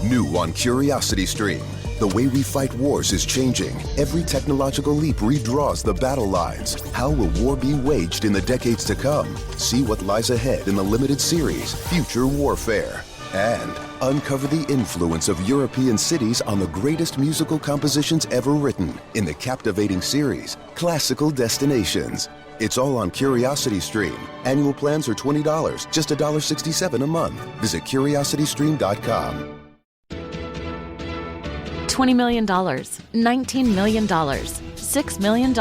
New on Curiosity Stream. The way we fight wars is changing. Every technological leap redraws the battle lines. How will war be waged in the decades to come? See what lies ahead in the limited series, Future Warfare. And uncover the influence of European cities on the greatest musical compositions ever written in the captivating series, Classical Destinations. It's all on Curiosity Stream. Annual plans are $20, just $1.67 a month. Visit curiositystream.com. $20 million, $19 million, $6 million.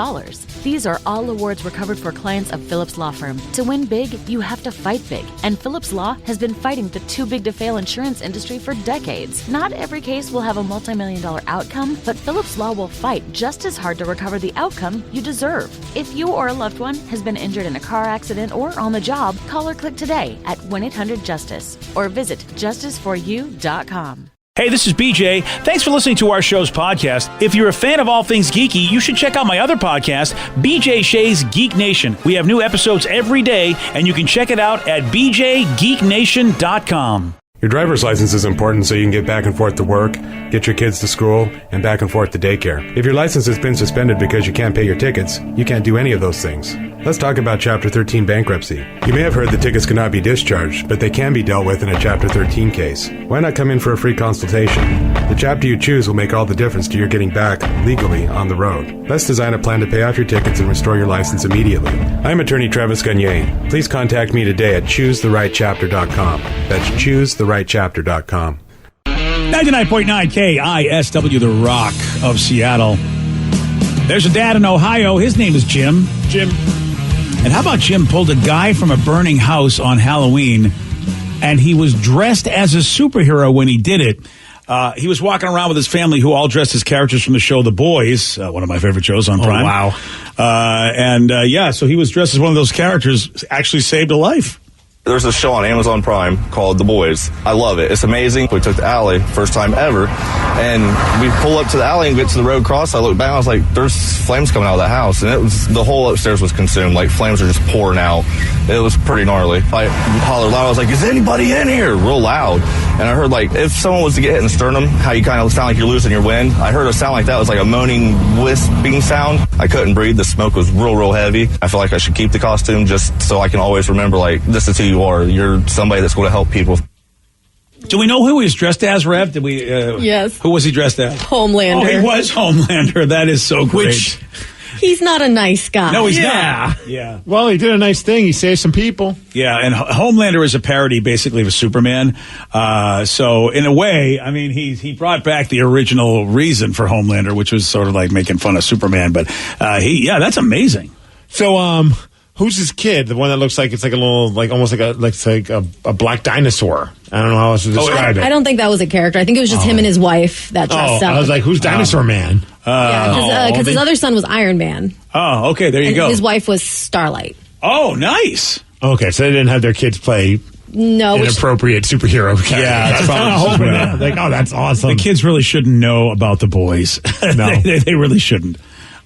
These are all awards recovered for clients of Phillips Law Firm. To win big, you have to fight big. And Phillips Law has been fighting the too-big-to-fail insurance industry for decades. Not every case will have a multi-million-dollar outcome, but Phillips Law will fight just as hard to recover the outcome you deserve. If you or a loved one has been injured in a car accident or on the job, call or click today at 1-800-JUSTICE or visit justiceforyou.com. Hey, this is BJ. Thanks for listening to our show's podcast. If you're a fan of all things geeky, you should check out my other podcast, BJ Shea's Geek Nation. We have new episodes every day, and you can check it out at bjgeeknation.com. Your driver's license is important so you can get back and forth to work, get your kids to school, and back and forth to daycare. If your license has been suspended because you can't pay your tickets, you can't do any of those things. Let's talk about Chapter 13 bankruptcy. You may have heard that tickets cannot be discharged, but they can be dealt with in a Chapter 13 case. Why not come in for a free consultation? The chapter you choose will make all the difference to your getting back legally on the road. Let's design a plan to pay off your tickets and restore your license immediately. I'm attorney Travis Gagne. Please contact me today at choosetherightchapter.com. That's choosetherightchapter.com. 99.9 KISW, the Rock of Seattle. There's a dad in Ohio. His name is Jim. And how about Jim pulled a guy from a burning house on Halloween, and he was dressed as a superhero when he did it. He was walking around with his family, who all dressed as characters from the show The Boys, one of my favorite shows on Prime. Oh, wow. So he was dressed as one of those characters, actually saved a life. There's a show on Amazon Prime called The Boys. I love it. It's amazing. We took the alley, first time ever, and we pull up to the alley and get to the road cross. I look back, I was like, there's flames coming out of that house, and it was, the whole upstairs was consumed. Like, flames are just pouring out. It was pretty gnarly. I hollered loud. I was like, is anybody in here? Real loud. And I heard, like, if someone was to get hit in the sternum, how you kind of sound like you're losing your wind. I heard a sound like that. It was like a moaning, wisping sound. I couldn't breathe. The smoke was real heavy. I feel like I should keep the costume just so I can always remember, like, this is who you are. You're somebody that's going to help people. Do we know who he was dressed as, Rev? Did we? Yes. Who was he dressed as? Homelander. Oh, he was Homelander. That is so great. He's not a nice guy. No, he's not. Yeah. Well, he did a nice thing. He saved some people. Yeah, and Homelander is a parody, basically, of Superman. So, in a way, I mean, he brought back the original reason for Homelander, which was sort of like making fun of Superman. But, that's amazing. So, who's his kid? The one that looks like it's like a little, like almost like a black dinosaur. I don't know how else to describe it. I don't think that was a character. I think it was just him and his wife that dressed up. I was like, who's Dinosaur Man? Because his other son was Iron Man. Oh, okay, there you go. His wife was Starlight. Oh, nice. Okay, so they didn't have their kids play inappropriate superhero characters. Yeah, that's kind of hoping that. Like, oh, that's awesome. The kids really shouldn't know about The Boys. No. they really shouldn't.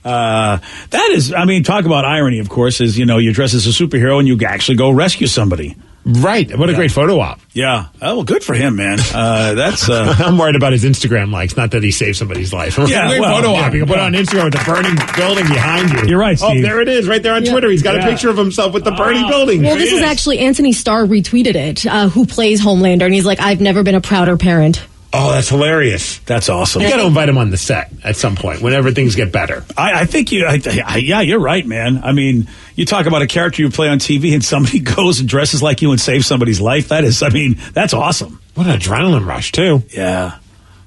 That is, I mean, talk about irony, of course, is, you dress as a superhero and you actually go rescue somebody. Right. What a great photo op. Yeah. Oh, well, good for him, man. That's. I'm worried about his Instagram likes, not that he saved somebody's life. Great photo op. You can put it on Instagram with the burning building behind you. You're right, Steve. Oh, there it is, right there on Twitter. He's got a picture of himself with the burning building. Well, this is actually Anthony Starr retweeted it, who plays Homelander, and he's like, I've never been a prouder parent. Oh, that's hilarious. That's awesome. You got to invite him on the set at some point, whenever things get better. I think you're right, man. I mean, you talk about a character you play on TV and somebody goes and dresses like you and saves somebody's life. That's awesome. What an adrenaline rush, too. Yeah.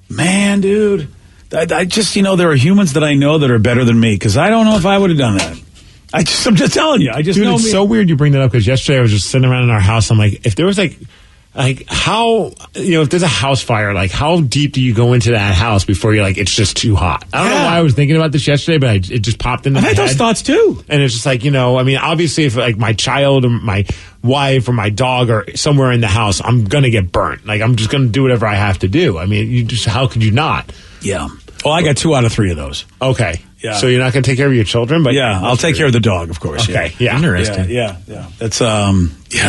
Man, dude. I just, there are humans that I know that are better than me, because I don't know if I would have done that. I'm just telling you. Dude, it's so weird you bring that up, because yesterday I was just sitting around in our house. I'm like, if there was like how, if there's a house fire, like how deep do you go into that house before you're like, it's just too hot? I don't know why I was thinking about this yesterday, but it just popped into my head. I had those thoughts too. And it's just like, I mean, obviously if like my child or my wife or my dog are somewhere in the house, I'm going to get burnt. Like I'm just going to do whatever I have to do. I mean, how could you not? Yeah. Well, I got 2 out of 3 of those. Okay. Yeah. So you're not going to take care of your children, but I'll take care of the dog, of course. Okay. Yeah. Interesting. Yeah. That's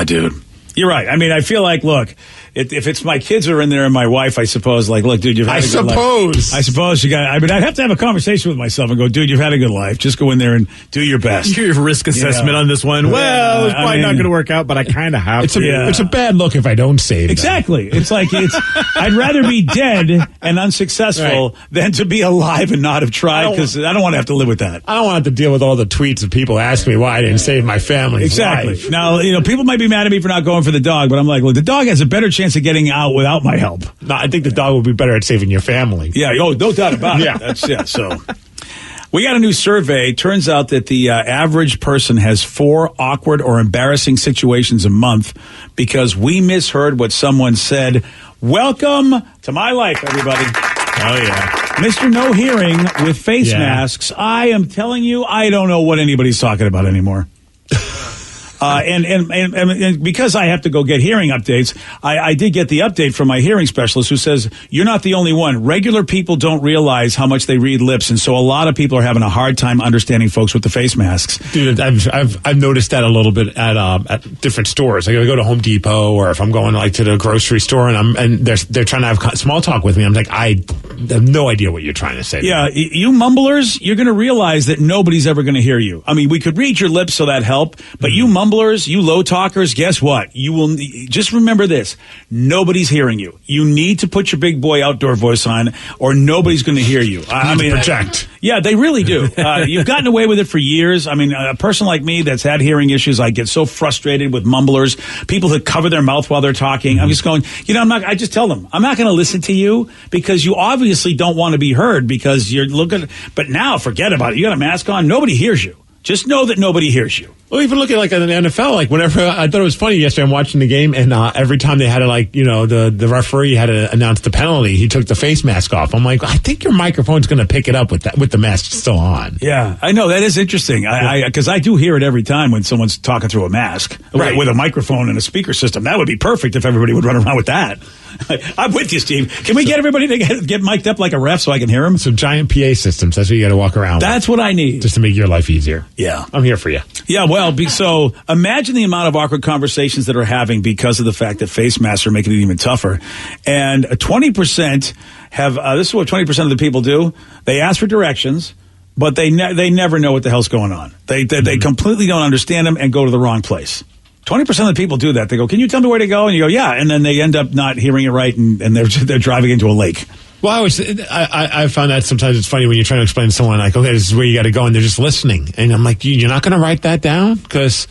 dude. You're right. I mean, I feel like, look, if it's my kids are in there and my wife, I suppose, like, look, dude, you've had a good life. I suppose you got. I mean, I'd have to have a conversation with myself and go, dude, you've had a good life. Just go in there and do your best. Your risk assessment on this one. Well, it's probably not going to work out, but I kind of have to. It's a bad look if I don't save. Exactly. It's like I'd rather be dead and unsuccessful than to be alive and not have tried, because I don't want to have to live with that. I don't want to deal with all the tweets of people asking me why I didn't save my family's life. Now, people might be mad at me for not going for the dog, but I'm like, look, the dog has a better chance of getting out without my help. No, I think the dog would be better at saving your family. Yeah, no doubt about it. So we got a new survey. Turns out that the average person has 4 awkward or embarrassing situations a month because we misheard what someone said. Welcome to my life, everybody. Oh, yeah. Mr. No Hearing with face masks. I am telling you, I don't know what anybody's talking about anymore. And because I have to go get hearing updates, I did get the update from my hearing specialist who says, you're not the only one. Regular people don't realize how much they read lips, and so a lot of people are having a hard time understanding folks with the face masks. Dude, I've noticed that a little bit at different stores. Like if I go to Home Depot, or if I'm going like to the grocery store and they're trying to have small talk with me, I'm like, I have no idea what you're trying to say. Yeah, you mumblers, you're going to realize that nobody's ever going to hear you. I mean, we could read your lips, so that helped, but you mumblers, you low talkers, guess what? You will just remember this: nobody's hearing you. You need to put your big boy outdoor voice on, or nobody's going to hear you. I mean, project. Yeah, they really do. You've gotten away with it for years. I mean, a person like me that's had hearing issues, I get so frustrated with mumblers, people that cover their mouth while they're talking. I'm just going, I just tell them, I'm not going to listen to you because you obviously don't want to be heard because you're looking. But now, forget about it. You got a mask on. Nobody hears you. Just know that nobody hears you. Well, even looking like in the NFL, like whenever I thought it was funny yesterday, I'm watching the game, and every time they had to the referee had to announce the penalty, he took the face mask off. I'm like, I think your microphone's going to pick it up with the mask still on. Yeah, I know that is interesting. Because I do hear it every time when someone's talking through a mask, right, with a microphone and a speaker system. That would be perfect if everybody would run around with that. I'm with you, Steve. Can we get everybody to get mic'd up like a ref so I can hear them? Some giant PA systems. That's what you got to walk around with. That's what I need. Just to make your life easier. Yeah. I'm here for you. Yeah, well, so imagine the amount of awkward conversations that are having because of the fact that face masks are making it even tougher. And 20% have, this is what 20% of the people do. They ask for directions, but they never know what the hell's going on. They completely don't understand them and go to the wrong place. 20% of the people do that. They go, can you tell me where to go? And you go, yeah. And then they end up not hearing it right, and they're driving into a lake. Well, I found that sometimes it's funny when you're trying to explain to someone, like, okay, this is where you got to go, and they're just listening. And I'm like, you're not going to write that down? Because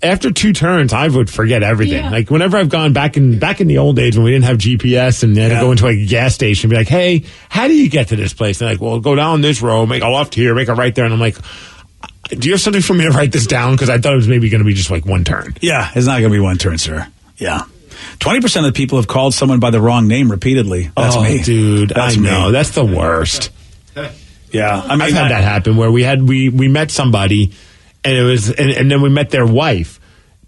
after 2 turns, I would forget everything. Yeah. Like, whenever I've gone back in the old days when we didn't have GPS and had to go into a gas station and be like, hey, how do you get to this place? And they're like, well, go down this road, make a left here, make a right there. And I'm like, do you have something for me to write this down? Because I thought it was maybe going to be just like 1 turn. Yeah, it's not going to be 1 turn, sir. Yeah. 20% of the people have called someone by the wrong name repeatedly. That's me. Dude, I know. That's the worst. Yeah. I mean, I've had that happen where we met somebody and it was, and then we met their wife.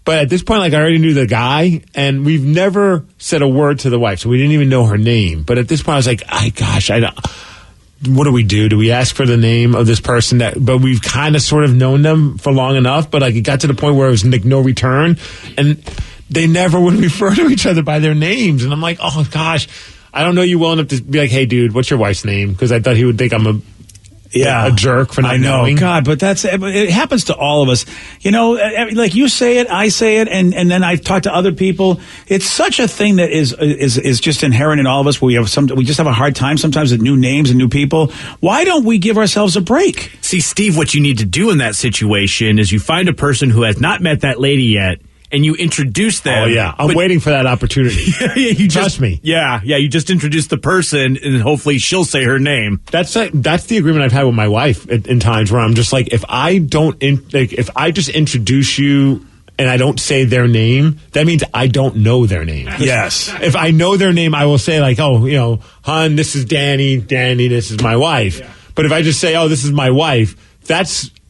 But at this point, like, I already knew the guy, and we've never said a word to the wife, so we didn't even know her name. But at this point, I was like, what do we do? Do we ask for the name of this person but we've kind of sort of known them for long enough, but like it got to the point where it was like no return, and they never would refer to each other by their names. And I'm like, oh gosh, I don't know you well enough to be like, hey dude, what's your wife's name? Because I thought he would think I'm a jerk for not knowing. God, but it happens to all of us. Like you say it, I say it, and then I've talked to other people. It's such a thing that is just inherent in all of us. We just have a hard time sometimes with new names and new people. Why don't we give ourselves a break? See, Steve, what you need to do in that situation is you find a person who has not met that lady yet, and you introduce them. Oh, yeah. I'm waiting for that opportunity. Trust me. Yeah, you just introduce the person, and hopefully she'll say her name. That's the agreement I've had with my wife in times where I'm just like, if I just introduce you and I don't say their name, that means I don't know their name. Yes. If I know their name, I will say like, oh, hon, this is Danny. Danny, this is my wife. Yeah. But if I just say, oh, this is my wife,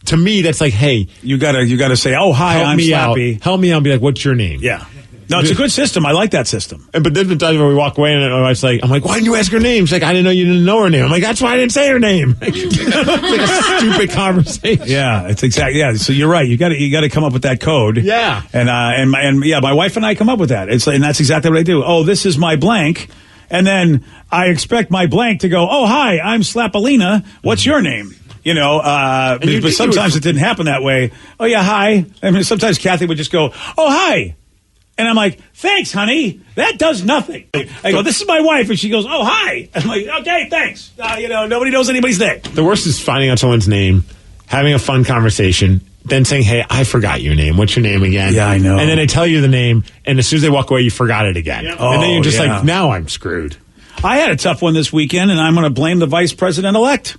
to me, that's like, hey, you gotta say, oh, hi, I'm Slappy. Help me out and be like, what's your name? Yeah. No, it's a good system. I like that system. But there's been times where we walk away and my wife's like, I'm like, why didn't you ask her name? She's like, I didn't know you didn't know her name. I'm like, that's why I didn't say her name. It's like a stupid conversation. Yeah, it's exactly. Yeah, so you're right. You got to come up with that code. Yeah. And my wife and I come up with that. And that's exactly what I do. Oh, this is my blank. And then I expect my blank to go, oh, hi, I'm Slapalina. What's your name? You know, but sometimes it didn't happen that way. Oh, yeah, hi. I mean, sometimes Kathy would just go, oh, hi. And I'm like, thanks, honey. That does nothing. I go, this is my wife. And she goes, oh, hi. I'm like, okay, thanks. Nobody knows anybody's name. The worst is finding out someone's name, having a fun conversation, then saying, hey, I forgot your name. What's your name again? Yeah, I know. And then they tell you the name, and as soon as they walk away, you forgot it again. Yeah. And then you're just yeah. like, now I'm screwed. I had a tough one this weekend, and I'm going to blame the vice president-elect.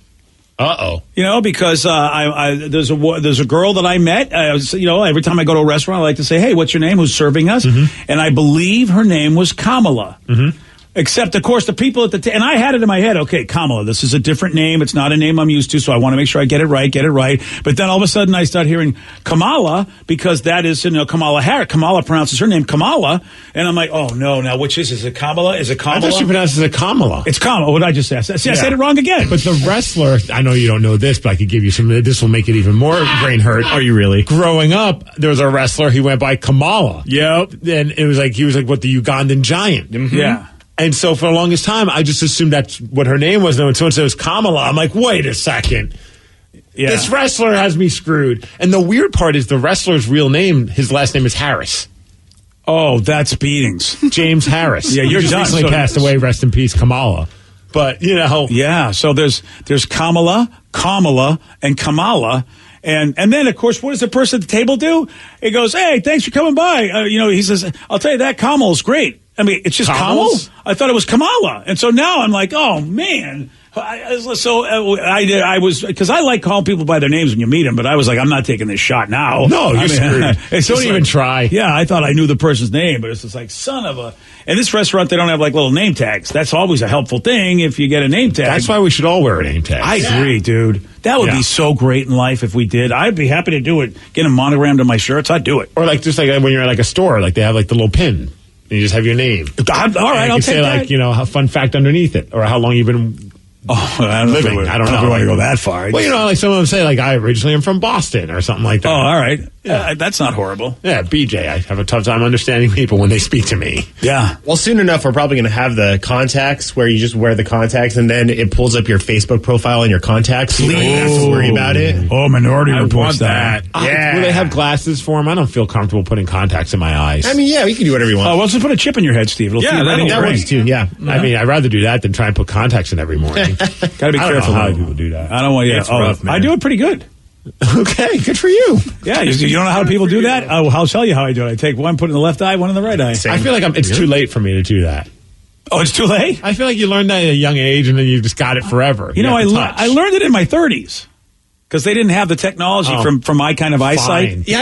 Uh-oh. You know, because there's a girl that I met. Every time I go to a restaurant, I like to say, hey, what's your name? Who's serving us? Mm-hmm. And I believe her name was Kamala. Mm-hmm. Except, of course, the people at the and I had it in my head, okay, Kamala, this is a different name. It's not a name I'm used to, so I want to make sure I get it right. But then all of a sudden I start hearing Kamala, because that is, Kamala Harris. Kamala pronounces her name Kamala. And I'm like, oh, no, now which is it Kamala? Is it Kamala? I thought she pronounced it as a Kamala. It's Kamala. What did I just say? See, I said it wrong again. But the wrestler, I know you don't know this, but I could give you some, this will make it even more brain hurt. Are you really? Growing up, there was a wrestler, he went by Kamala. Yep. And it was like, he was like, what, the Ugandan giant. Mm-hmm. Yeah. And so for the longest time, I just assumed that's what her name was. And when someone says Kamala, I'm like, wait a second. Yeah. This wrestler has me screwed. And the weird part is the wrestler's real name, his last name is Harris. Oh, that's beatings. James Harris. Yeah, you're just done. recently passed away. Rest in peace, Kamala. But, Yeah, so there's Kamala, and Kamala. And then, of course, what does the person at the table do? He goes, hey, thanks for coming by. He says, I'll tell you that, Kamala's great. I mean, it's just Kamala? I thought it was Kamala. And so now I'm like, oh, man. I was, because I like calling people by their names when you meet them, but I was like, I'm not taking this shot now. No, you're screwed. Don't even try. Yeah, I thought I knew the person's name, but it's just like, son of a. And this restaurant, they don't have like little name tags. That's always a helpful thing if you get a name tag. That's why we should all wear a name tag. I agree, dude. That would be so great in life if we did. I'd be happy to do it. Get them monogrammed on my shirts. I'd do it. Or like just like when you're at like a store, like they have like the little pin. And you just have your name. All right, I'll take say that. Like, a fun fact underneath it, or how long you've been living. I don't know. I don't want to go that far. Well, like some of them say, like, I originally am from Boston or something like that. Oh, all right. Yeah, that's not horrible. Yeah, BJ, I have a tough time understanding people when they speak to me. Yeah. Well, soon enough, we're probably going to have the contacts where you just wear the contacts and then it pulls up your Facebook profile and your contacts. So you don't have to worry about it. Oh, Minority Report that. Yeah. Will they have glasses for them? I don't feel comfortable putting contacts in my eyes. I mean, yeah, we can do whatever you want. Oh, well, just put a chip in your head, Steve. It'll that works too, yeah. I mean, I'd rather do that than try and put contacts in every morning. Gotta be careful how people do that. I don't want you. It's rough, man. I do it pretty good. Okay, good for you. Yeah, you don't know how people do that? I'll tell you how I do it. I take one, put it in the left eye, one in the right eye. I feel like it's too late for me to do that. Oh, it's too late? I feel like you learned that at a young age and then you just got it forever. I learned it in my 30s. Because they didn't have the technology from my kind of eyesight. Yeah,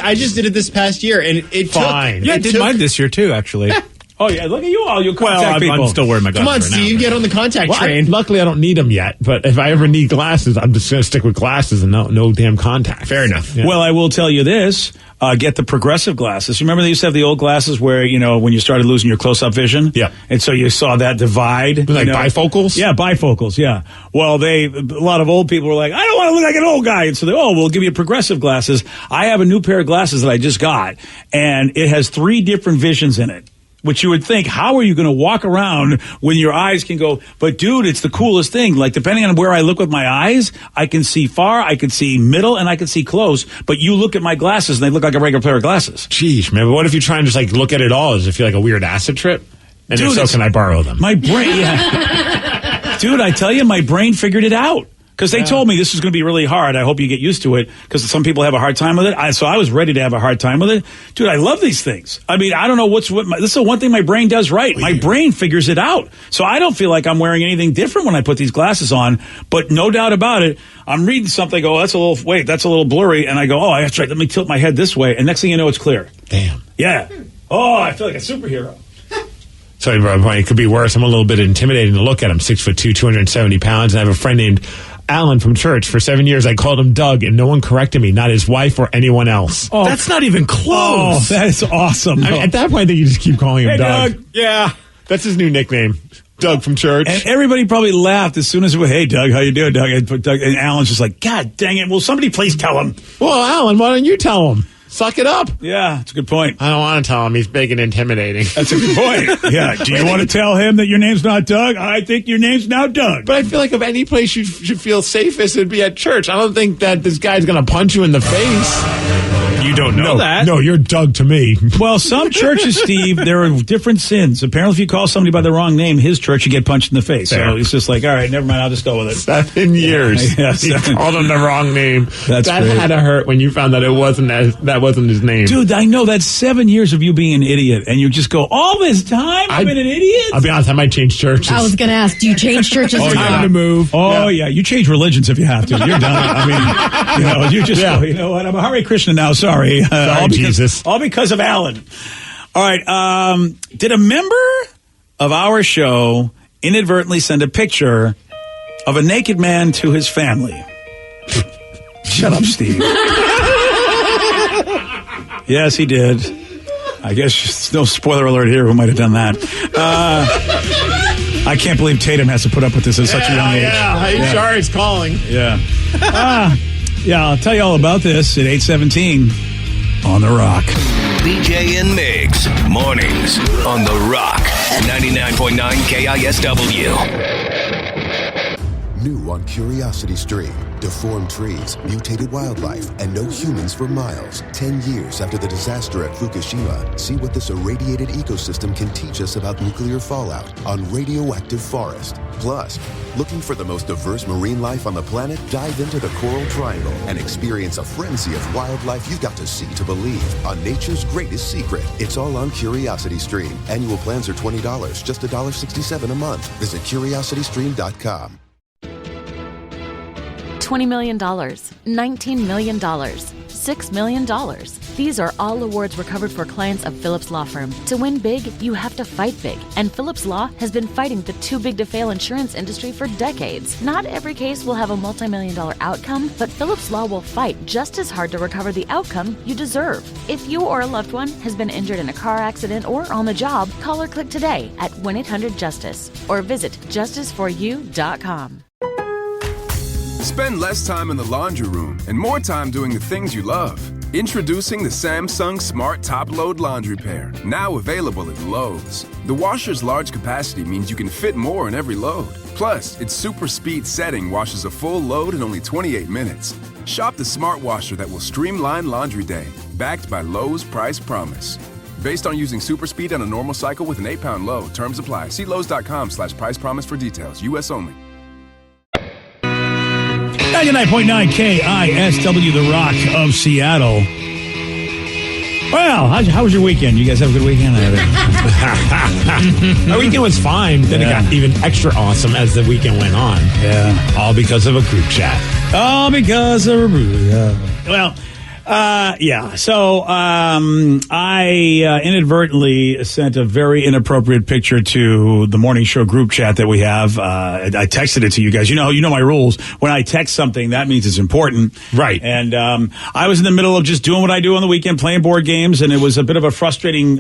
I just did it this past year, and it Fine. took... I did mine this year, too, actually. Oh, yeah, look at you all. You contact people. I'm still wearing my glasses. Come on, right Steve, now, get on the contact train. Luckily, I don't need them yet. But if I ever need glasses, I'm just going to stick with glasses and no damn contacts. Fair enough. Yeah. Well, I will tell you this. Get the progressive glasses. Remember they used to have the old glasses where, when you started losing your close-up vision? Yeah. And so you saw that divide. Like bifocals? Yeah, bifocals, yeah. Well, a lot of old people were like, I don't want to look like an old guy. And so we'll give you progressive glasses. I have a new pair of glasses that I just got, and it has 3 different visions in it. Which you would think, how are you going to walk around when your eyes can go? But dude, it's the coolest thing. Like depending on where I look with my eyes, I can see far, I can see middle, and I can see close. But you look at my glasses and they look like a regular pair of glasses. Jeez, man. But what if you try and just like look at it all? Does it feel like a weird acid trip? And dude, if so, can I borrow them? My brain, yeah. Dude, I tell you, my brain figured it out. Because they told me this is going to be really hard. I hope you get used to it. Because some people have a hard time with it. So I was ready to have a hard time with it. Dude, I love these things. I mean, I don't know this is the one thing my brain does right. My brain figures it out. So I don't feel like I'm wearing anything different when I put these glasses on. But no doubt about it, I'm reading something. I go, that's a little blurry. And I go, oh, that's right. Let me tilt my head this way. And next thing you know, it's clear. Damn. Yeah. Oh, I feel like a superhero. So it could be worse. I'm a little bit intimidating to look at. I'm 6'2", 270 pounds. And I have a friend named Alan from church. For 7 years, I called him Doug, and no one corrected me, not his wife or anyone else. Oh, That's not even close. Oh, that is awesome. I mean, at that point, I think you just keep calling him Hey, Doug. Doug. Yeah, that's his new nickname, Doug from church. And everybody probably laughed as soon as it was, hey, Doug, how you doing, Doug? And Alan's just like, God dang it. Will somebody please tell him? Well, Alan, why don't you tell him? Suck it up. Yeah, that's a good point. I don't want to tell him. He's big and intimidating. That's a good point. Yeah. Do you want to tell him that your name's not Doug? I think your name's now Doug. But I feel like if any place you should feel safest, it'd be at church. I don't think that this guy's going to punch you in the face. You don't know that. No, you're Doug to me. Well, some churches, Steve, there are different sins. Apparently, if you call somebody by the wrong name, his church, you get punched in the face. Fair. So it's just like, all right, never mind. I'll just go with it. 7 years. Yeah, He called him the wrong name. That's that great. had to hurt when you found that that wasn't his name. Dude, I know that's 7 years of you being an idiot, and you just go, all this time I've been an idiot? I'll be honest, I might change churches. I was going to ask, do you change churches or Time not? to move. Oh, yeah. You change religions if you have to. You're done. I mean, you just go, you know what? I'm a Hare Krishna now. Sorry. Sorry, Jesus. All because of Alan. All right. Did a member of our show inadvertently send a picture of a naked man to his family? Shut up, Steve. Yes, he did. I guess no spoiler alert here. Who might have done that? I can't believe Tatum has to put up with this at such a young age. Yeah, HR is calling. Yeah. Yeah, I'll tell you all about this at 8:17 on The Rock. BJ and Migs, mornings on The Rock, 99.9 KISW. New on Curiosity Stream. Deformed trees, mutated wildlife, and no humans for miles. 10 years after the disaster at Fukushima, see what this irradiated ecosystem can teach us about nuclear fallout on Radioactive Forest. Plus, looking for the most diverse marine life on the planet? Dive into the Coral Triangle and experience a frenzy of wildlife you've got to see to believe on nature's greatest secret. It's all on Curiosity Stream. Annual plans are $20, just $1.67 a month. Visit curiositystream.com. $20 million, $19 million, $6 million. These are all awards recovered for clients of Phillips Law Firm. To win big, you have to fight big. And Phillips Law has been fighting the too big to fail insurance industry for decades. Not every case will have a multi-million-dollar outcome, but Phillips Law will fight just as hard to recover the outcome you deserve. If you or a loved one has been injured in a car accident or on the job, call or click today at 1-800-JUSTICE or visit justiceforyou.com. Spend less time in the laundry room and more time doing the things you love. Introducing the Samsung Smart Top Load Laundry Pair, now available at Lowe's. The washer's large capacity means you can fit more in every load. Plus, its super speed setting washes a full load in only 28 minutes. Shop the smart washer that will streamline laundry day, backed by Lowe's Price Promise. Based on using super speed on a normal cycle with an 8-pound load. Terms apply. See Lowe's.com/price promise for details. U.S. only. 99.9 KISW, The Rock of Seattle. Well, how was your weekend? You guys have a good weekend? Our weekend was fine. Then it got even extra awesome as the weekend went on. Yeah. All because of a group chat. All because of well, yeah. So I inadvertently sent a very inappropriate picture to the morning show group chat that we have. I texted it to you guys. You know my rules. When I text something, that means it's important, right? And I was in the middle of just doing what I do on the weekend, playing board games, and it was a bit of a frustrating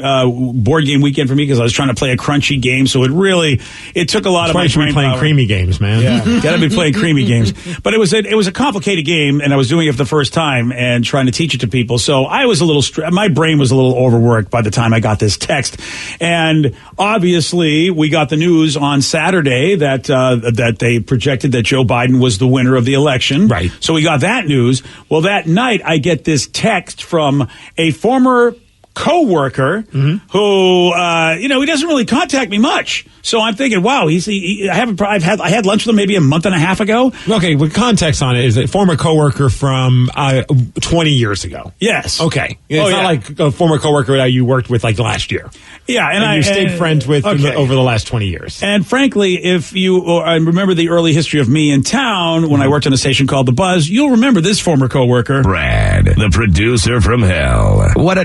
board game weekend for me because I was trying to play a crunchy game. So it took a lot of my brain playing power. Creamy games, man. Yeah, gotta be playing creamy games. But it was a complicated game, and I was doing it for the first time and trying to teach it to people. So I was a little my brain was a little overworked by the time I got this text. And obviously, we got the news on Saturday that they projected that Joe Biden was the winner of the election. Right. So we got that news. Well, that night I get this text from a former co-worker who, he doesn't really contact me much. So I'm thinking, wow, I had lunch with him maybe a month and a half ago. Okay, with context on it, is a former coworker from 20 years ago. Yes. Okay. It's not like a former coworker that you worked with like last year. Yeah, and you stayed friends with over the last 20 years. And frankly, if you remember the early history of me in town when I worked on a station called The Buzz, you'll remember this former coworker. Brad, the producer from hell. What a...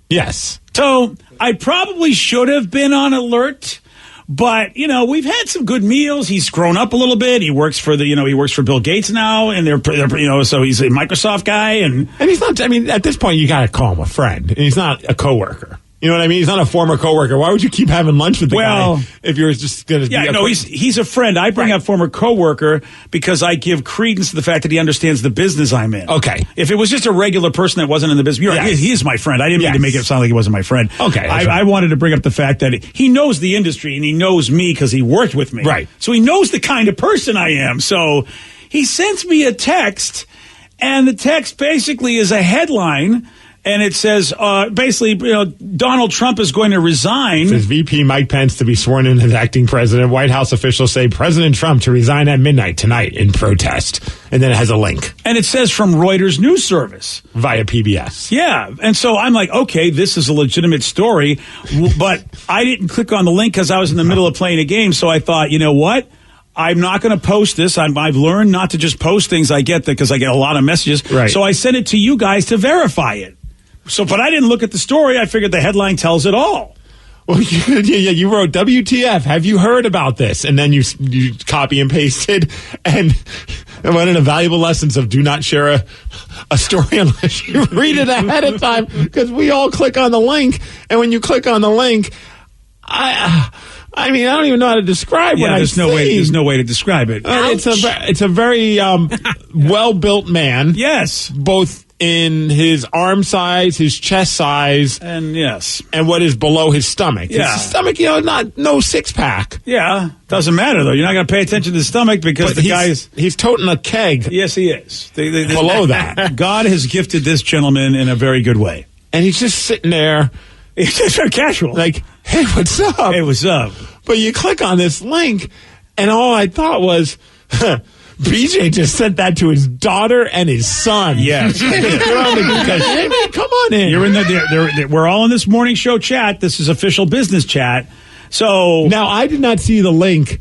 Yes. So I probably should have been on alert, But, we've had some good meals. He's grown up a little bit. He works for he works for Bill Gates now, and they're so he's a Microsoft guy. And he's not, at this point, you got to call him a friend. And he's not a coworker. You know what I mean? He's not a former coworker. Why would you keep having lunch with the guy if you're just going to? Yeah, he's a friend. I bring up former coworker because I give credence to the fact that he understands the business I'm in. Okay. If it was just a regular person that wasn't in the business, you're right, he is my friend. I didn't mean to make it sound like he wasn't my friend. Okay. I wanted to bring up the fact that he knows the industry and he knows me because he worked with me. Right. So he knows the kind of person I am. So he sends me a text, and the text basically is a headline. And it says, basically, Donald Trump is going to resign. It says VP Mike Pence to be sworn in as acting president. White House officials say President Trump to resign at midnight tonight in protest. And then it has a link. And it says from Reuters News Service. Via PBS. Yeah. And so I'm like, okay, this is a legitimate story. But I didn't click on the link because I was in the middle of playing a game. So I thought, you know what? I'm not going to post this. I've learned not to just post things I get because I get a lot of messages. Right. So I sent it to you guys to verify it. But I didn't look at the story. I figured the headline tells it all. Well, you wrote WTF. Have you heard about this? And then you copy and pasted and went into valuable lessons of do not share a story unless you read it ahead of time, because we all click on the link, and when you click on the link, I don't even know how to describe what I see. There's no way to describe it. It's a very well built man. Yes, both in his arm size, his chest size, and and what is below his stomach. Yeah, his stomach, no six pack. Yeah, doesn't matter though. You're not going to pay attention to the stomach because he's toting a keg. Yes, he is. Below that, God has gifted this gentleman in a very good way, and he's just sitting there. He's just very casual, like, "Hey, what's up? Hey, what's up?" But you click on this link, and all I thought was, BJ just sent that to his daughter and his son. Yes. Hey, man, come on in. You're in we're all in this morning show chat. This is official business chat. So now I did not see the link,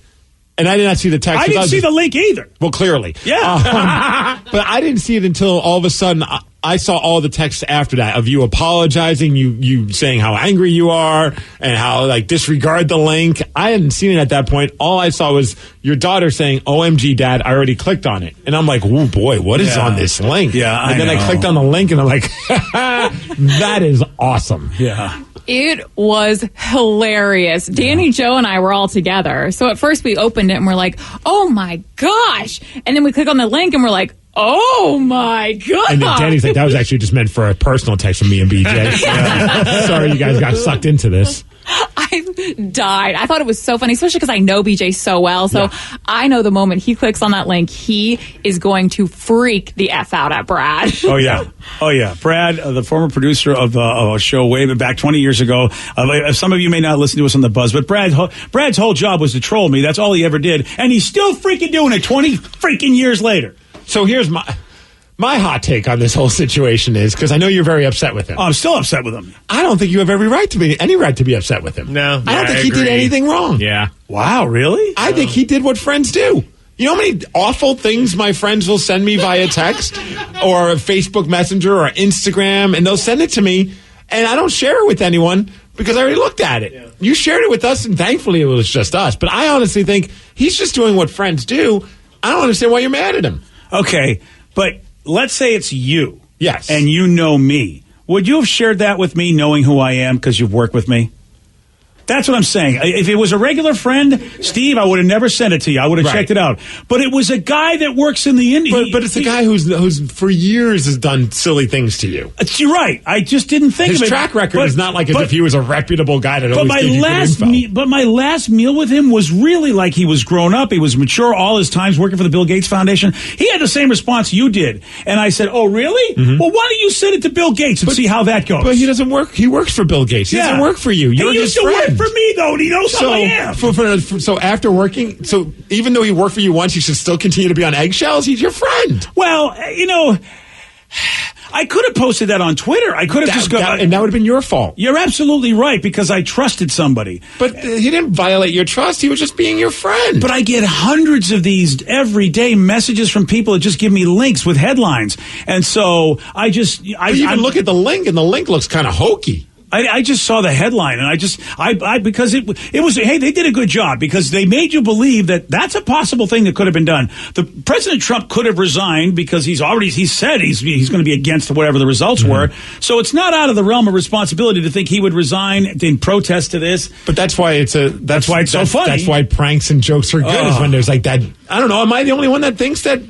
and I did not see the text. I didn't see the link either. Well, clearly. Yeah. But I didn't see it until all of a sudden I saw all the texts after that of you apologizing, you saying how angry you are and how disregard the link. I hadn't seen it at that point. All I saw was your daughter saying, "OMG, Dad, I already clicked on it." And I'm like, "Oh boy, what is on this link?" Yeah, and then I clicked on the link and I'm like, "That is awesome." Yeah. It was hilarious. Danny, Joe, and I were all together. So at first we opened it and we're like, "Oh my gosh!" And then we click on the link and we're like, "Oh my god!" And then Danny's like, "That was actually just meant for a personal text from me and BJ." Sorry, you guys got sucked into this. I died. I thought it was so funny, especially because I know BJ so well. So I know the moment he clicks on that link, he is going to freak the F out at Brad. Oh, yeah. Brad, the former producer of a show way back 20 years ago. Some of you may not listen to us on the Buzz, but Brad's whole job was to troll me. That's all he ever did. And he's still freaking doing it 20 freaking years later. So here's my hot take on this whole situation is, because I know you're very upset with him. Oh, I'm still upset with him. I don't think you have any right to be upset with him. No. I don't think he did anything wrong. Yeah. Wow, really? I think he did what friends do. You know how many awful things my friends will send me via text or Facebook Messenger or Instagram, and they'll send it to me, and I don't share it with anyone because I already looked at it. Yeah. You shared it with us, and thankfully it was just us. But I honestly think he's just doing what friends do. I don't understand why you're mad at him. Okay, but let's say it's you. Yes. And you know me. Would you have shared that with me knowing who I am because you've worked with me? That's what I'm saying. If it was a regular friend, Steve, I would have never sent it to you. I would have checked it out. But it was a guy that works in the industry. But it's a guy who's for years has done silly things to you. You're right. I just didn't think of it. His track record is not like as if he was a reputable guy that always gave you good info. But my last meal with him was really like he was grown up. He was mature all his times working for the Bill Gates Foundation. He had the same response you did. And I said, "Oh, really? Mm-hmm. Well, why don't you send it to Bill Gates and see how that goes?" But he doesn't work. He works for Bill Gates. He doesn't work for you. You're he used to work for me, though, and he knows how I am. So after working, so even though he worked for you once, he should still continue to be on eggshells? He's your friend. Well, I could have posted that on Twitter. I could have just gone. And that would have been your fault. You're absolutely right, because I trusted somebody. But he didn't violate your trust. He was just being your friend. But I get hundreds of these every day messages from people that just give me links with headlines. And so I even look at the link, and the link looks kind of hokey. I just saw the headline, and I because it was, hey, they did a good job because they made you believe that that's a possible thing that could have been done. President Trump could have resigned because he said he's going to be against whatever the results were. So it's not out of the realm of responsibility to think he would resign in protest to this. But that's why it's so funny. That's why pranks and jokes are good. Is when there's like that. I don't know. Am I the only one that thinks that?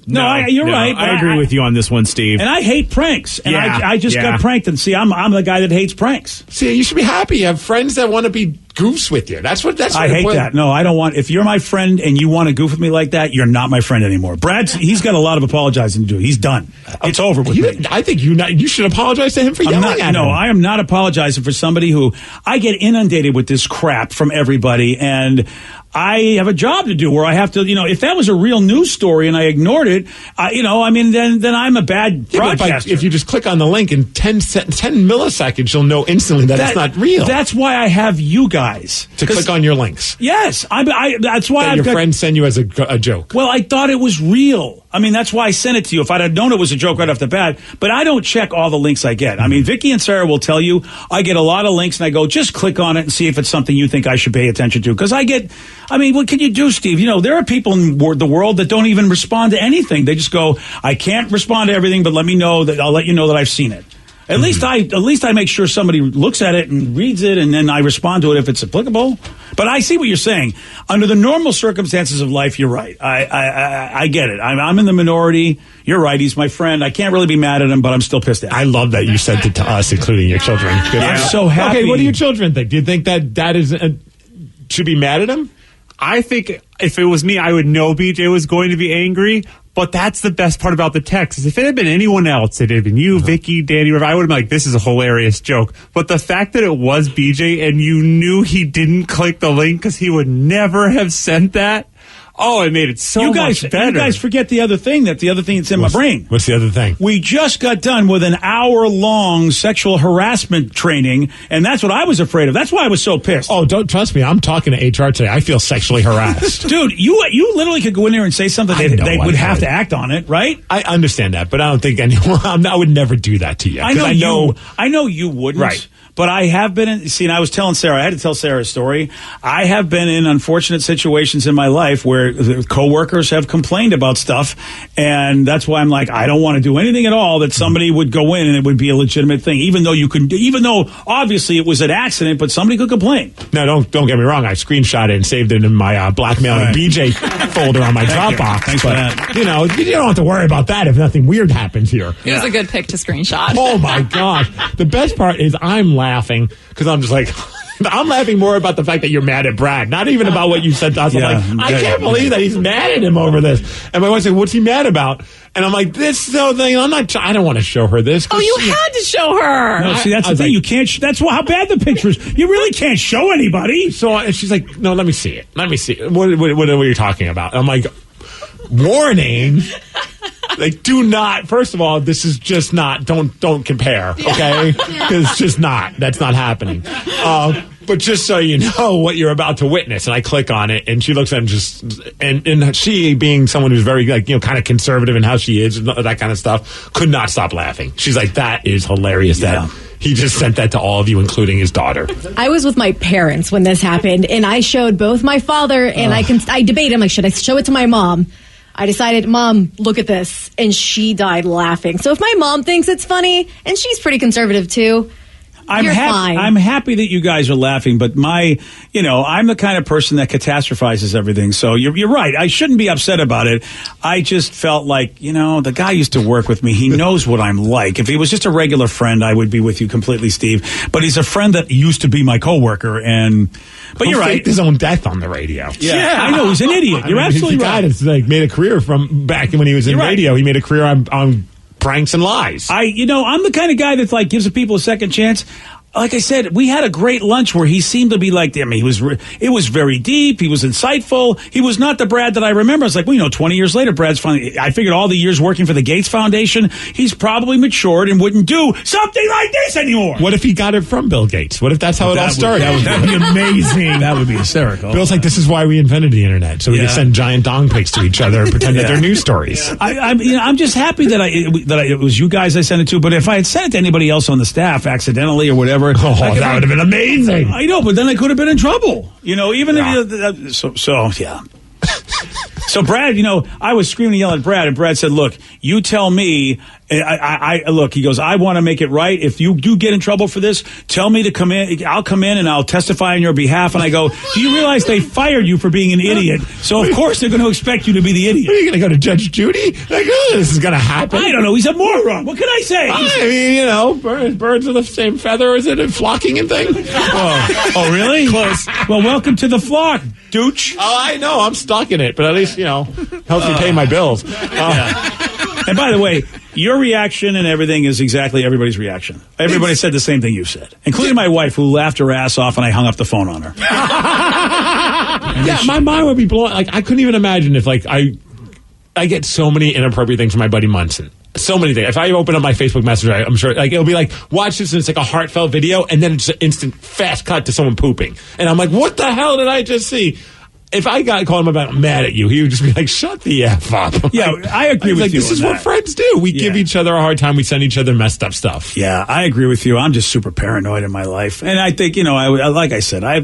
No, you're right. I agree with you on this one, Steve. And I hate pranks. And I just got pranked. And see, I'm the guy that hates pranks. See, you should be happy. You have friends that want to be goofs with you. That's what I hate that. No, I don't want. If you're my friend and you want to goof with me like that, you're not my friend anymore. He's got a lot of apologizing to do. He's done. It's over with me. I think you should apologize to him for yelling at him. No, I am not apologizing for somebody who I get inundated with this crap from everybody, and I have a job to do where I have to, if that was a real news story and I ignored it, then I'm a bad broadcaster. If you just click on the link in 10 milliseconds, you'll know instantly that it's not real. That's why I have you guys to click on your links. Yes, that's why your friends send you as a joke. Well, I thought it was real. That's why I sent it to you. If I'd have known it was a joke right off the bat, but I don't check all the links I get. Vicky and Sarah will tell you I get a lot of links, and I go, just click on it and see if it's something you think I should pay attention to. Because what can you do, Steve? There are people in the world that don't even respond to anything. They just go, I can't respond to everything, but I'll let you know that I've seen it. At least I make sure somebody looks at it and reads it, and then I respond to it if it's applicable. But I see what you're saying. Under the normal circumstances of life, you're right. I get it. I'm in the minority. You're right. He's my friend. I can't really be mad at him, but I'm still pissed at him. I love that you sent it to us, including your children. Good. I'm so happy. Okay, what do your children think? Do you think that is should be mad at him? I think if it was me, I would know BJ was going to be angry. But that's the best part about the text. Is if it had been anyone else, it had been you, Vicky, Danny, I would have been like, this is a hilarious joke. But the fact that it was BJ and you knew he didn't click the link because he would never have sent that. Oh, it made it so much better. You guys forget the other thing that's in my brain. What's the other thing? We just got done with an hour-long sexual harassment training, and that's what I was afraid of. That's why I was so pissed. Oh, don't trust me. I'm talking to HR today. I feel sexually harassed. Dude, you literally could go in there and say something. They would have to act on it, right? I understand that, but I don't think anyone. I would never do that to you. I know you wouldn't. Right. But I have been and I was telling Sarah, I had to tell Sarah a story. I have been in unfortunate situations in my life where coworkers have complained about stuff, and that's why I'm like, I don't want to do anything at all that somebody would go in and it would be a legitimate thing, even though obviously it was an accident, but somebody could complain. No, don't get me wrong. I screenshot it and saved it in my blackmailing BJ folder on my Dropbox. Thanks for that. You don't have to worry about that if nothing weird happens here. It was a good pick to screenshot. Oh my gosh. The best part is I'm laughing because I'm just like, I'm laughing more about the fact that you're mad at Brad, not even about what you said to us. I'm like, I can't believe that he's mad at him over this. And my wife said, what's he mad about? And I'm like, this whole thing, I don't want to show her this. Oh, you had to show her. No, see, that's the thing. You can't, that's how bad the picture is. You really can't show anybody. So she's like, no, let me see it. Let me see it. What are you talking about? And I'm like, warning. Like, do not. First of all, this is just not. Don't compare, okay? Because it's just not. That's not happening. But just so you know what you're about to witness, and I click on it, and she looks at him and she being someone who's very kind of conservative in how she is and that kind of stuff, could not stop laughing. She's like, that is hilarious. Yeah. That he just sent that to all of you, including his daughter. I was with my parents when this happened, and I showed both my father and I debated. I'm like, should I show it to my mom? I decided, Mom, look at this. And she died laughing. So if my mom thinks it's funny, and she's pretty conservative too, you're fine. I'm happy that you guys are laughing, but I'm the kind of person that catastrophizes everything. So you're right. I shouldn't be upset about it. I just felt like, the guy used to work with me. He knows what I'm like. If he was just a regular friend, I would be with you completely, Steve. But he's a friend that used to be my coworker, But you're right. Faked his own death on the radio. Yeah. I know. He's an idiot. You're absolutely right. He's the guy that's made a career from back when he was in radio. He made a career on pranks and lies. I'm the kind of guy that gives people a second chance. Like I said, we had a great lunch where he seemed to be it was very deep. He was insightful. He was not the Brad that I remember. I was like, 20 years later, Brad's finally, I figured all the years working for the Gates Foundation, he's probably matured and wouldn't do something like this anymore. What if he got it from Bill Gates? What if that's how it all started? That would be amazing. That would be hysterical. Bill's like, this is why we invented the internet, so we could send giant dong pics to each other and pretend that they're news stories. I'm just happy that it was you guys I sent it to, but if I had sent it to anybody else on the staff accidentally or whatever, whatever. Oh, that would have been amazing. I know, but then I could have been in trouble. Even if so yeah. So Brad, I was screaming and yelling at Brad, and Brad said, "Look, you tell me. I look." He goes, "I want to make it right. If you do get in trouble for this, tell me to come in. I'll come in and I'll testify on your behalf." And I go, "Do you realize they fired you for being an idiot? So of course they're going to expect you to be the idiot." Are you going to go to Judge Judy? Like, this is going to happen? I don't know. He's a moron. What can I say? I mean, birds of the same feather. Is it a flocking and thing? Oh, really? Close. Well, welcome to the flock, douche. Oh, I know. I'm stuck in it, but at least helps me pay my bills. And by the way, your reaction and everything is exactly everybody's reaction. Everybody said the same thing you said, including my wife, who laughed her ass off, and I hung up the phone on her. Yeah, my mind would be blown. Like, I couldn't even imagine if, I get so many inappropriate things from my buddy Munson. So many things. If I open up my Facebook Messenger, I'm sure it'll be like, watch this, and it's like a heartfelt video, and then it's an instant fast cut to someone pooping. And I'm like, what the hell did I just see? If I called him about mad at you, he would just be like, shut the F up. Yeah, I agree with you. This is what friends do. We give each other a hard time. We send each other messed up stuff. Yeah, I agree with you. I'm just super paranoid in my life. And I think, like I said, I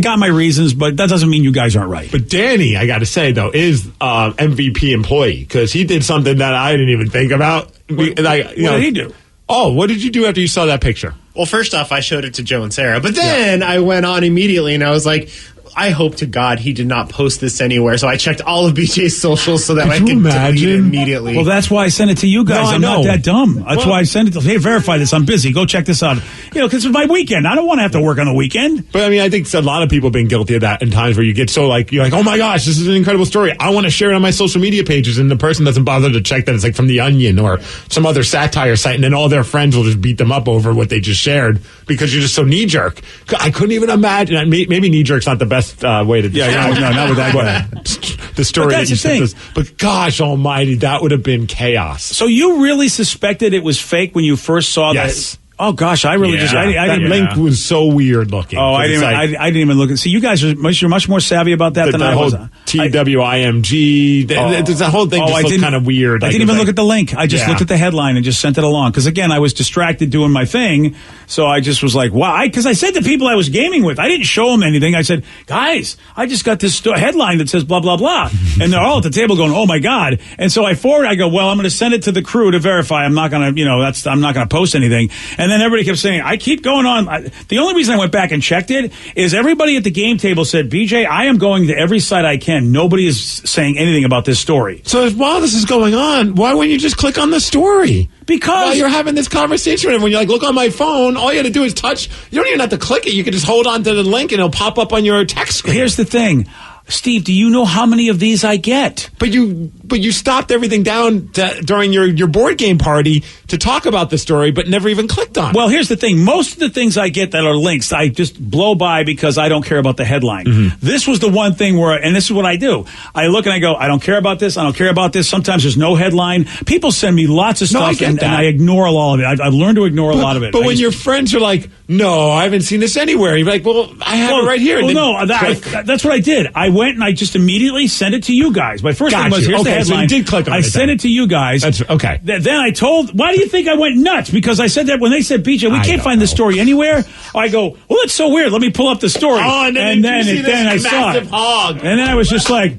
got my reasons, but that doesn't mean you guys aren't right. But Danny, I got to say, though, is MVP employee, because he did something that I didn't even think about. What did he do? Oh, what did you do after you saw that picture? Well, first off, I showed it to Joe and Sarah, but then I went on immediately and I was like, I hope to God he did not post this anywhere. So I checked all of BJ's socials so that I could delete it immediately. Well, that's why I sent it to you guys. I'm not that dumb. That's why I sent it to hey, verify this. I'm busy. Go check this out. Because it's my weekend. I don't want to have to work on the weekend. But I mean, I think a lot of people have been guilty of that in times where you get so you're like, oh my gosh, this is an incredible story. I want to share it on my social media pages. And the person doesn't bother to check that it's like from The Onion or some other satire site. And then all their friends will just beat them up over what they just shared because you're just so knee jerk. I couldn't even imagine. Maybe knee jerk's not the best way to do no, not with that. The story but that's that you the thing. sent us. But gosh almighty, that would have been chaos. So you really suspected it was fake when you first saw that? Oh gosh, I really just that link was so weird looking. Oh, I didn't even look at. See, you guys you're much more savvy about that than I was. TWIMG. That whole thing just looked kind of weird. I didn't even look at the link. I just looked at the headline and just sent it along. Because again, I was distracted doing my thing, so I just was like, wow. Because I said to people I was gaming with, I didn't show them anything. I said, guys, I just got this headline that says blah blah blah, and they're all at the table going, oh my god. And so I forward. I go, well, I'm going to send it to the crew to verify. I'm not going to, I'm not going to post anything. And then everybody kept saying, I keep going on. The only reason I went back and checked it is everybody at the game table said, BJ, I am going to every site I can. Nobody is saying anything about this story. So while this is going on, why wouldn't you just click on the story? Because while you're having this conversation, when you're like, look on my phone, all you got to do is touch. You don't even have to click it. You can just hold on to the link and it'll pop up on your text screen. Here's the thing. Steve, do you know how many of these I get? But you stopped everything down during your board game party to talk about the story, but never even clicked on it. Well, here's the thing. Most of the things I get that are links, I just blow by because I don't care about the headline. Mm-hmm. This was the one thing and this is what I do. I look and I go, I don't care about this. I don't care about this. Sometimes there's no headline. People send me lots of stuff and I ignore all of it. I've learned to ignore a lot of it. But when your friends are like, no, I haven't seen this anywhere. You're like, well, I have it right here. Well, that's what I did. I went and I just immediately sent it to you guys. My first thing was, here's the headline. So you did click on it. I sent it to you guys. That's okay. Then I told, why do you think I went nuts? Because I said that when they said, BJ, we can't find the story anywhere. I go, well, that's so weird. Let me pull up the story. Oh, and then I saw it. Hog. And then I was just like,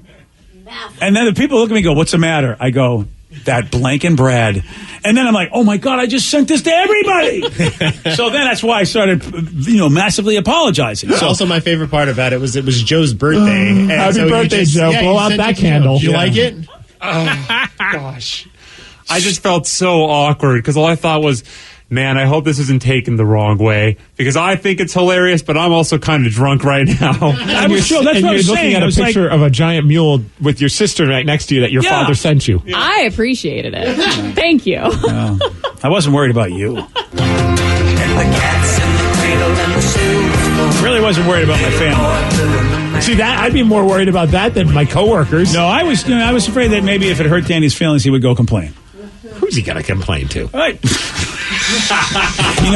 and then the people look at me and go, what's the matter? I go, that blank and Brad. And then I'm like, oh my God, I just sent this to everybody. So then that's why I started, massively apologizing. So also my favorite part about it was Joe's birthday. Happy birthday, Joe. Blow out that candle. Do you like it? Oh, gosh. I just felt so awkward because all I thought was, man, I hope this isn't taken the wrong way because I think it's hilarious, but I'm also kind of drunk right now. I was sure that's what I was saying. Looking at a picture of a giant mule with your sister right next to you that your father sent you. Yeah. I appreciated it. Thank you. I wasn't worried about you. Really wasn't worried about my family. See, that I'd be more worried about that than my coworkers. No, I was afraid that maybe if it hurt Danny's feelings, he would go complain. Who's he going to complain to? Right.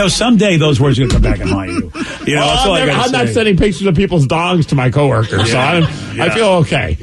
Someday those words are going to come back and haunt you. That's all I gotta I'm say. not sending pictures of people's dogs to my coworkers, so I feel okay.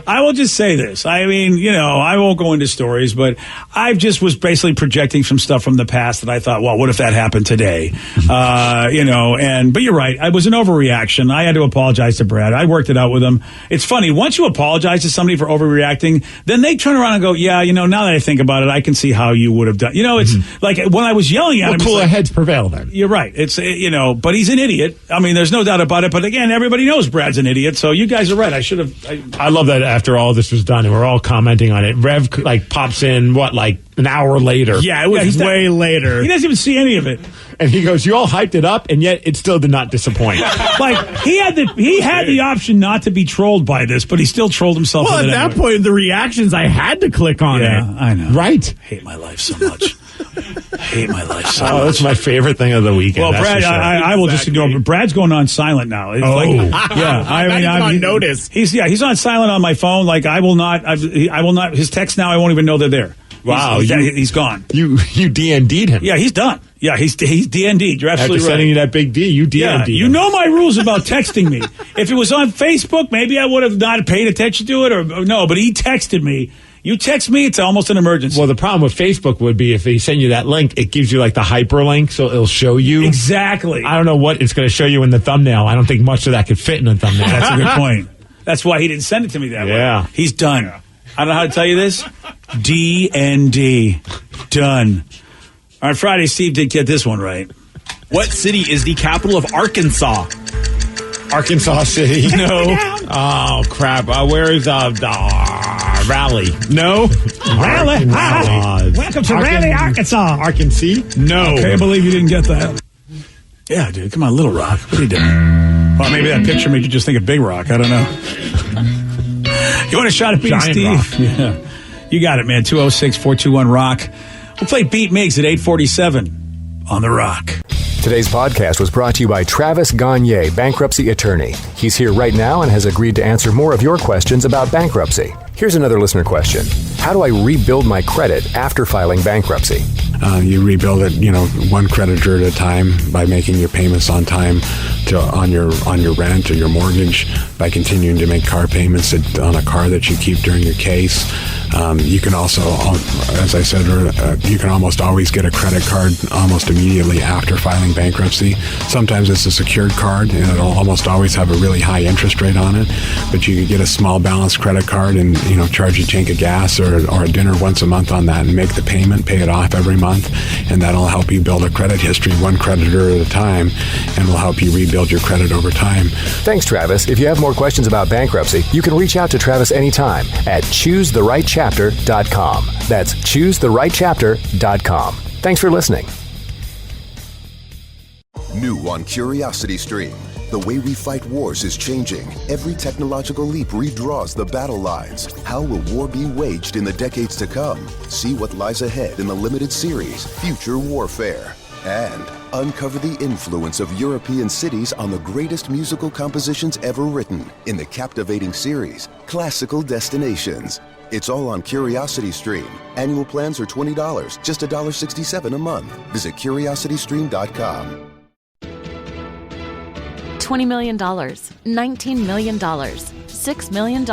I will just say this. I mean, I won't go into stories, but I just was basically projecting some stuff from the past that I thought, well, what if that happened today? But you're right. It was an overreaction. I had to apologize to Brad. I worked it out with him. It's funny. Once you apologize to somebody for overreacting, then they turn around and go, yeah, now that I think about it, I can see how you would have done. It's like when I was yelling at him. Cooler heads prevail then. You're right. It's, but he's an idiot. I mean, there's no doubt about it. But again, everybody knows Brad's an idiot. So you guys are right. I love that after all this was done and we're all commenting on it, Rev pops in, an hour later. Yeah, it was way later. He doesn't even see any of it. And he goes, you all hyped it up, and yet it still did not disappoint. He had the option not to be trolled by this, but he still trolled himself. Well, at that point, the reactions, I had to click on it. I know. Right? Hate my life so much. That's my favorite thing of the weekend. Well, Brad, I will just ignore. Brad's going on silent now. It's on notice. He's on silent on my phone. I will not. His texts now, I won't even know they're there. Wow, he's gone. You DND'd him. Yeah, he's done. Yeah, he's DND'd. You're absolutely After right. sending you that big D, you DND'd him. You know my rules about texting me. If it was on Facebook, maybe I would have not paid attention to it, or no. But he texted me. You text me, it's almost an emergency. Well, the problem with Facebook would be if they send you that link, it gives you the hyperlink, so it'll show you. Exactly. I don't know what it's going to show you in the thumbnail. I don't think much of that could fit in the thumbnail. That's a good point. That's why he didn't send it to me that way. Yeah. He's done. I don't know how to tell you this. D&D. Done. All right, Friday, Steve did get this one right. What city is the capital of Arkansas? Arkansas City. No. Oh, crap. Where is Raleigh? No. Raleigh. Welcome to Raleigh, Arkansas. Arkansas? No. I can't believe you didn't get that. Yeah, dude. Come on, Little Rock. What are you doing? Well, maybe that picture made you just think of Big Rock. I don't know. You want a shot at beating Steve? Rock. Yeah. You got it, man. 206-421-ROCK. We'll play Beat Migs at 8:47 on The Rock. Today's podcast was brought to you by Travis Gagne, bankruptcy attorney. He's here right now and has agreed to answer more of your questions about bankruptcy. Here's another listener question. How do I rebuild my credit after filing bankruptcy? You rebuild it, one creditor at a time by making your payments on time on your rent or your mortgage, by continuing to make car payments on a car that you keep during your case. You can also, as I said, you can almost always get a credit card almost immediately after filing bankruptcy. Sometimes it's a secured card, and it'll almost always have a really high interest rate on it. But you could get a small balance credit card and charge a tank of gas or a dinner once a month on that, and make the payment, pay it off every month, and that'll help you build a credit history one creditor at a time, and will help you rebuild your credit over time. Thanks, Travis. If you have more questions about bankruptcy, you can reach out to Travis anytime at ChooseTheRightChapter.com. That's ChooseTheRightChapter.com. Thanks for listening. New on Curiosity Stream. The way we fight wars is changing. Every technological leap redraws the battle lines. How will war be waged in the decades to come? See what lies ahead in the limited series, Future Warfare. And uncover the influence of European cities on the greatest musical compositions ever written in the captivating series, Classical Destinations. It's all on Curiosity Stream. Annual plans are $20, just $1.67 a month. Visit CuriosityStream.com. $20 million, $19 million, $6 million.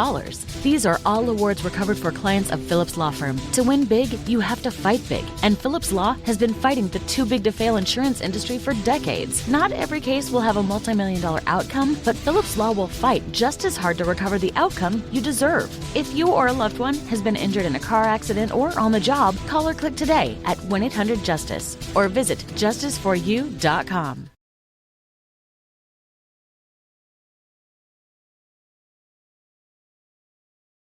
These are all awards recovered for clients of Phillips Law Firm. To win big, you have to fight big. And Phillips Law has been fighting the too big to fail insurance industry for decades. Not every case will have a multi-million-dollar outcome, but Phillips Law will fight just as hard to recover the outcome you deserve. If you or a loved one has been injured in a car accident or on the job, call or click today at 1-800-JUSTICE or visit justiceforyou.com.